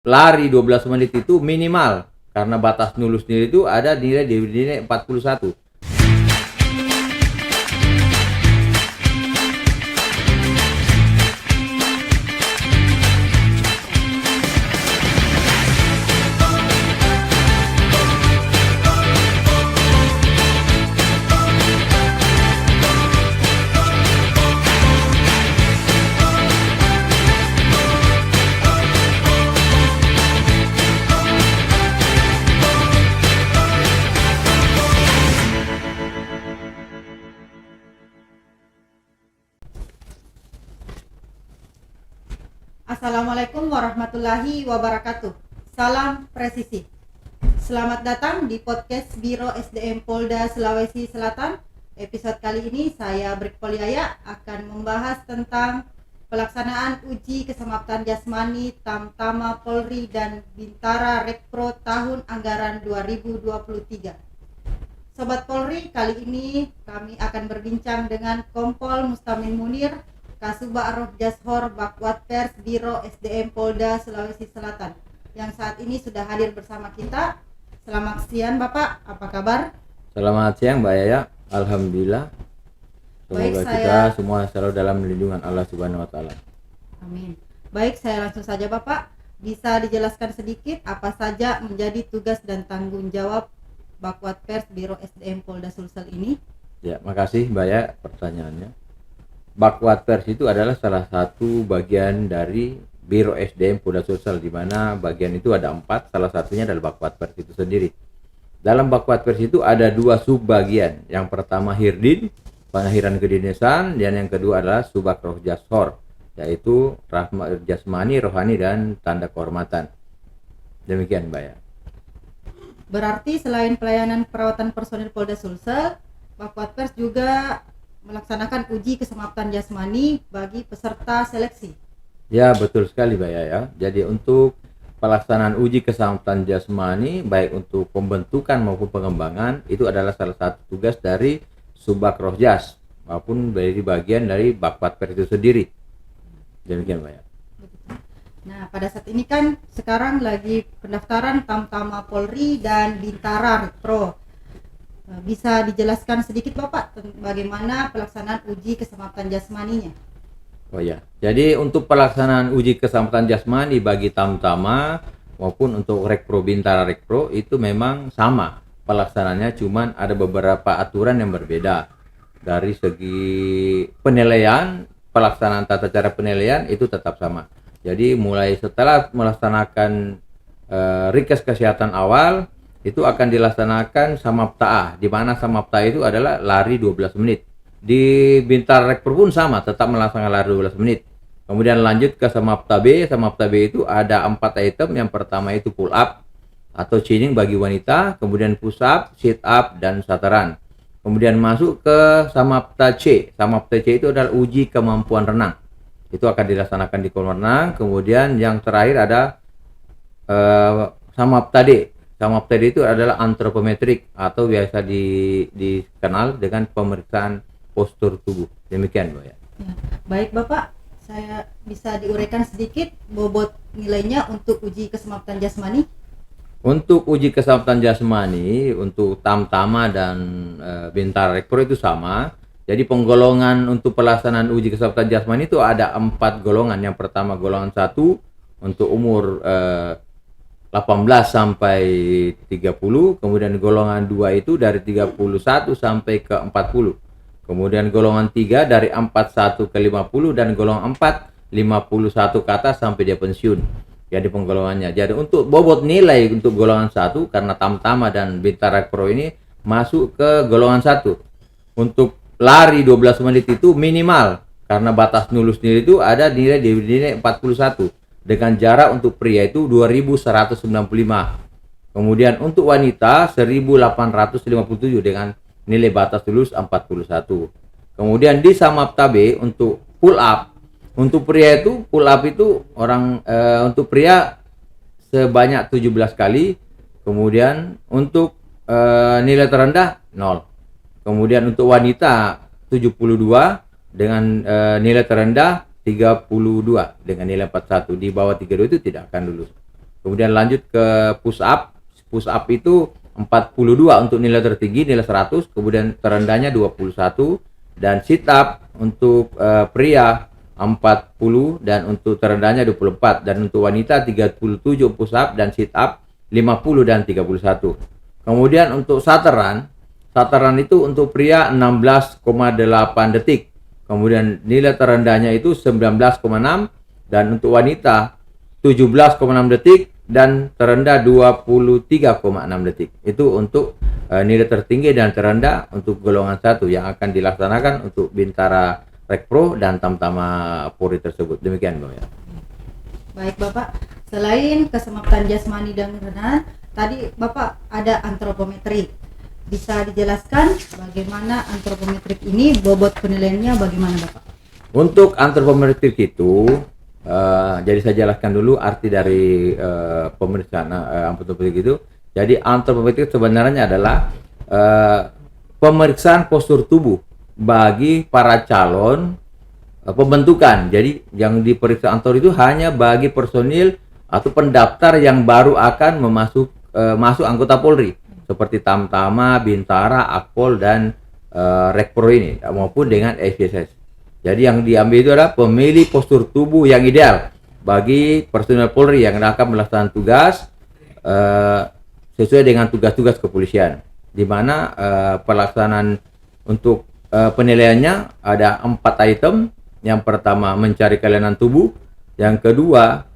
lari 12 menit itu minimal, karena batas lulus sendiri itu ada nilai di nilai 41. Assalamualaikum warahmatullahi wabarakatuh. Salam presisi. Selamat datang di podcast Biro SDM Polda Sulawesi Selatan. Episode kali ini saya Brigpol Yaya akan membahas tentang pelaksanaan uji keselamatan jasmani Tamtama Polri dan Bintara Rekpro tahun anggaran 2023. Sobat Polri, kali ini kami akan berbincang dengan Kompol Mustamin Munir, Kasubag Rojashor Bakwatpers Biro SDM Polda Sulawesi Selatan, yang saat ini sudah hadir bersama kita. Selamat siang Bapak, apa kabar? Selamat siang Mbak Yaya, Alhamdulillah. Baik, Semoga kita semua selalu dalam lindungan Allah Subhanahu Wa Taala. Amin. Baik, saya langsung saja Bapak. Bisa dijelaskan sedikit apa saja menjadi tugas dan tanggung jawab Bakwatpers Biro SDM Polda Sulsel ini? Ya, makasih Mbak Yaya pertanyaannya. Bakwatpers itu adalah salah satu bagian dari Biro SDM Polda Sulsel, di mana bagian itu ada 4, salah satunya adalah Bakwatpers itu sendiri. Dalam Bakwatpers itu ada 2 subbagian. Yang pertama Hirdin, pengakhiran kedinasan, dan yang kedua adalah Subag Rojashor, yaitu rahmat jasmani, rohani, dan tanda kehormatan. Demikian Mbak ya. Berarti selain pelayanan perawatan personil Polda Sulsel, Bakwatpers juga melaksanakan uji keselamatan jasmani bagi peserta seleksi. Ya, betul sekali Mbak ya. Jadi untuk pelaksanaan uji keselamatan jasmani, baik untuk pembentukan maupun pengembangan, itu adalah salah satu tugas dari Subag Rojas maupun dari bagian dari Bakwatpers itu sendiri. Demikian Mbak ya. Nah, pada saat ini kan sekarang lagi pendaftaran Tamtama Polri dan Bintara Rekpro. Bisa dijelaskan sedikit Bapak bagaimana pelaksanaan uji keselamatan jasmaninya? Oh ya, jadi untuk pelaksanaan uji keselamatan jasmani bagi Tamtama maupun untuk Rekpro Bintara Rekpro itu memang sama pelaksanaannya, cuman ada beberapa aturan yang berbeda. Dari segi penilaian, pelaksanaan tata cara penilaian itu tetap sama. Jadi mulai setelah melaksanakan rikes kesehatan awal, itu akan dilaksanakan samapta, di mana samapta itu adalah lari 12 menit. Di Bintara Rekpro pun sama, tetap melaksanakan lari 12 menit. Kemudian lanjut ke samapta B. Samapta B itu ada 4 item. Yang pertama itu pull up atau chinning bagi wanita, kemudian push up, sit up, dan sataran. Kemudian masuk ke samapta C. Samapta C itu adalah uji kemampuan renang. Itu akan dilaksanakan di kolam renang. Kemudian yang terakhir ada samapta D. Samapta D itu adalah antropometrik atau biasa dikenal dengan pemeriksaan postur tubuh. Demikian Mbak ya. Baik Bapak, saya bisa diuraikan sedikit bobot nilainya untuk uji keselamatan jasmani? Untuk uji keselamatan jasmani untuk Tamtama dan Bintara Rekpro itu sama. Jadi penggolongan untuk pelaksanaan uji keselamatan jasmani itu ada 4 golongan. Yang pertama golongan 1 untuk umur 18 sampai 30, kemudian golongan 2 itu dari 31 sampai ke 40. Kemudian golongan 3 dari 41 ke 50 dan golongan 4 51 ke atas sampai dia pensiun. Jadi penggolongannya. Jadi untuk bobot nilai untuk golongan 1 karena Tamtama dan Bintara Rekpro ini masuk ke golongan 1. Untuk lari 12 menit itu minimal karena batas lulus sendiri itu ada nilai di nilai 41. Dengan jarak untuk pria itu 2195. Kemudian untuk wanita 1857 dengan nilai batas lulus 41. Kemudian di samapta B untuk pull up. Untuk pria itu pull up itu untuk pria sebanyak 17 kali. Kemudian untuk nilai terendah 0. Kemudian untuk wanita 72 dengan nilai terendah 32 dengan nilai 41. Di bawah 32 itu tidak akan lulus. Kemudian lanjut ke push up. Push up itu 42 untuk nilai tertinggi, nilai 100, kemudian terendahnya 21, dan sit up untuk pria 40 dan untuk terendahnya 24, dan untuk wanita 37 push up dan sit up 50 dan 31. Kemudian untuk sataran itu untuk pria 16,8 detik. Kemudian nilai terendahnya itu 19,6, dan untuk wanita 17,6 detik dan terendah 23,6 detik. Itu untuk nilai tertinggi dan terendah untuk golongan 1 yang akan dilaksanakan untuk Bintara Rekpro dan Tamtama Polri tersebut. Demikian, Bang ya. Baik Bapak, selain keselamatan jasmani dan renang, tadi Bapak ada antropometrik. Bisa dijelaskan bagaimana antropometrik ini, bobot penilaiannya bagaimana Bapak? Untuk antropometrik itu, jadi saya jelaskan dulu arti dari pemeriksaan antropometrik itu. Jadi antropometrik sebenarnya adalah pemeriksaan postur tubuh bagi para calon pembentukan. Jadi yang diperiksa antor itu hanya bagi personil atau pendaftar yang baru akan masuk anggota Polri, seperti Tamtama, Bintara, Akpol, dan Rekpro ini, maupun dengan SPSS. Jadi yang diambil itu adalah pemilih postur tubuh yang ideal bagi personil Polri yang akan melaksanakan tugas sesuai dengan tugas-tugas kepolisian, di mana pelaksanaan untuk penilaiannya ada 4 item. Yang pertama, mencari kelainan tubuh. Yang kedua,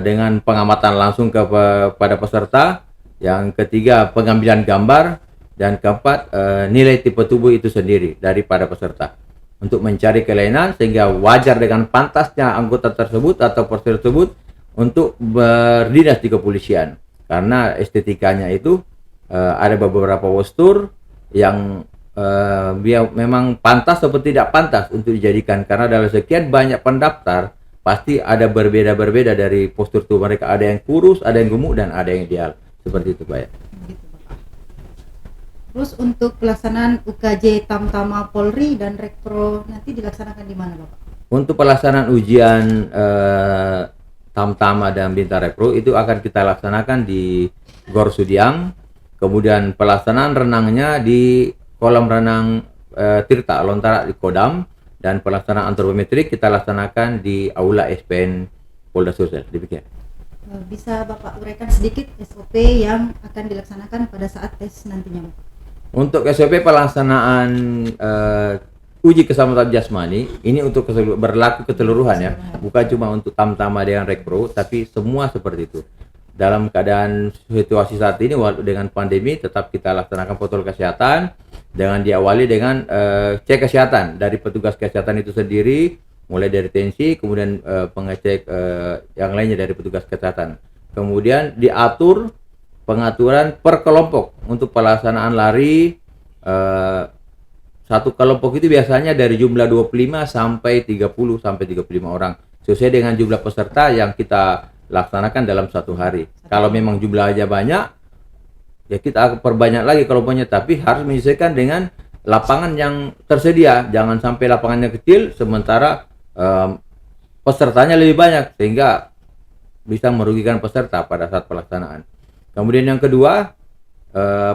dengan pengamatan langsung kepada peserta. Yang ketiga, pengambilan gambar. Dan keempat, nilai tipe tubuh itu sendiri daripada peserta, untuk mencari kelainan sehingga wajar dengan pantasnya anggota tersebut atau personil tersebut untuk berdinas di kepolisian. Karena estetikanya itu ada beberapa postur yang memang pantas atau tidak pantas untuk dijadikan, karena dalam sekian banyak pendaftar pasti ada berbeda-berbeda dari postur tubuh mereka. Ada yang kurus, ada yang gemuk, dan ada yang ideal. Seperti itu, Pak ya. Terus untuk pelaksanaan UKJ Tamtama Polri dan Rekpro nanti dilaksanakan di mana, Bapak? Untuk pelaksanaan ujian Tamtama dan Bintara Rekpro itu akan kita laksanakan di Gor Sudiang. Kemudian pelaksanaan renangnya di kolam renang Tirta Lontara di Kodam, dan pelaksanaan antropometrik kita laksanakan di Aula SPN Polda Sulsel. Demikian. Bisa Bapak uraikan sedikit SOP yang akan dilaksanakan pada saat tes nantinya, Bapak? Untuk SOP pelaksanaan uji keselamatan jasmani ini untuk berlaku keseluruhan ya, bukan cuma untuk Tamtama dengan Rekpro, tapi semua seperti itu. Dalam keadaan situasi saat ini dengan pandemi, tetap kita laksanakan protokol kesehatan dengan diawali dengan cek kesehatan dari petugas kesehatan itu sendiri, mulai dari tensi, kemudian pengecek yang lainnya dari petugas kesehatan. Kemudian diatur pengaturan per kelompok untuk pelaksanaan lari. Satu kelompok itu biasanya dari jumlah 25 sampai 30 sampai 35 orang sesuai dengan jumlah peserta yang kita laksanakan dalam satu hari. Kalau memang jumlahnya banyak, ya kita perbanyak lagi kelompoknya, tapi harus menyesuaikan dengan lapangan yang tersedia. Jangan sampai lapangannya kecil sementara pesertanya lebih banyak sehingga bisa merugikan peserta pada saat pelaksanaan. Kemudian yang kedua,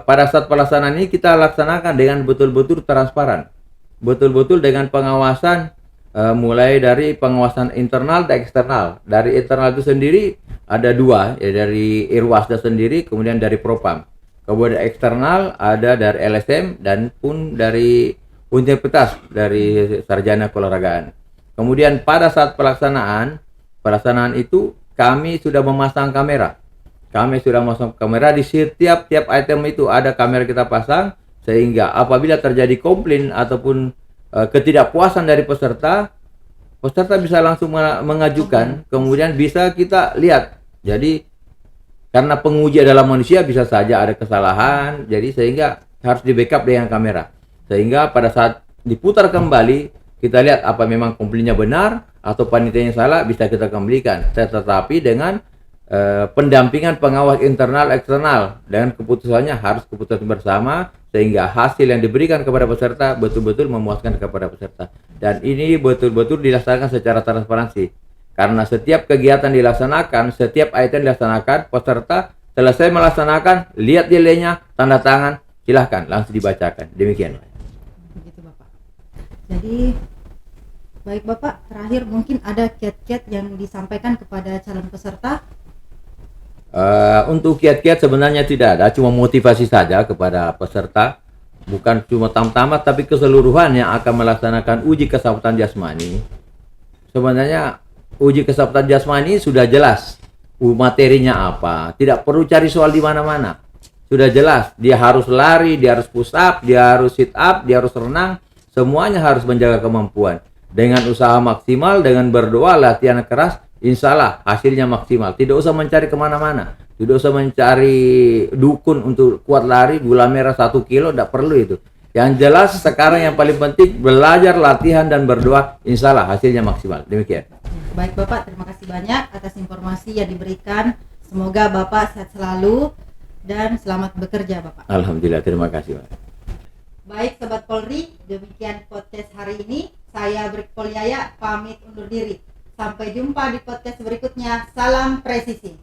pada saat pelaksanaan ini kita laksanakan dengan betul-betul transparan, betul-betul dengan pengawasan, mulai dari pengawasan internal dan eksternal. Dari internal itu sendiri ada 2, ya, dari Irwasda sendiri, kemudian dari Propam. Kemudian eksternal ada dari LSM dan pun dari Universitas, dari Sarjana Keolahragaan. Kemudian pada saat pelaksanaan itu kami sudah memasang kamera. Kami sudah memasang kamera di setiap item itu, ada kamera kita pasang, sehingga apabila terjadi komplain ataupun ketidakpuasan dari peserta bisa langsung mengajukan, kemudian bisa kita lihat. Jadi karena penguji adalah manusia, bisa saja ada kesalahan, jadi sehingga harus di backup dengan kamera, sehingga pada saat diputar kembali kita lihat apa memang komplainnya benar atau panitianya salah, bisa kita kembalikan. Tetapi dengan pendampingan pengawas internal eksternal, dengan keputusannya harus keputusan bersama, sehingga hasil yang diberikan kepada peserta betul-betul memuaskan kepada peserta, dan ini betul-betul dilaksanakan secara transparansi. Karena setiap kegiatan dilaksanakan, setiap item dilaksanakan, peserta selesai melaksanakan, lihat nilainya, tanda tangan, silahkan langsung dibacakan. Demikian. Begitu Bapak. Jadi baik Bapak, terakhir mungkin ada kiat-kiat yang disampaikan kepada calon peserta. Untuk kiat-kiat sebenarnya tidak ada, cuma motivasi saja kepada peserta, bukan cuma tamtama tapi keseluruhan yang akan melaksanakan uji kesehatan jasmani. Sebenarnya uji kesehatan jasmani sudah jelas materinya apa, tidak perlu cari soal di mana-mana. Sudah jelas, dia harus lari, dia harus push up, dia harus sit up, dia harus renang, semuanya harus menjaga kemampuan. Dengan usaha maksimal, dengan berdoa, latihan keras, insya Allah hasilnya maksimal. Tidak usah mencari kemana-mana, tidak usah mencari dukun untuk kuat lari, gula merah 1 kilo, tidak perlu itu. Yang jelas sekarang yang paling penting belajar, latihan, dan berdoa, insya Allah hasilnya maksimal. Demikian. Baik Bapak, terima kasih banyak atas informasi yang diberikan. Semoga Bapak sehat selalu dan selamat bekerja Bapak. Alhamdulillah, terima kasih Pak. Baik Sobat Polri, demikian podcast hari ini. Saya Brigpol Yaya pamit undur diri. Sampai jumpa di podcast berikutnya. Salam presisi.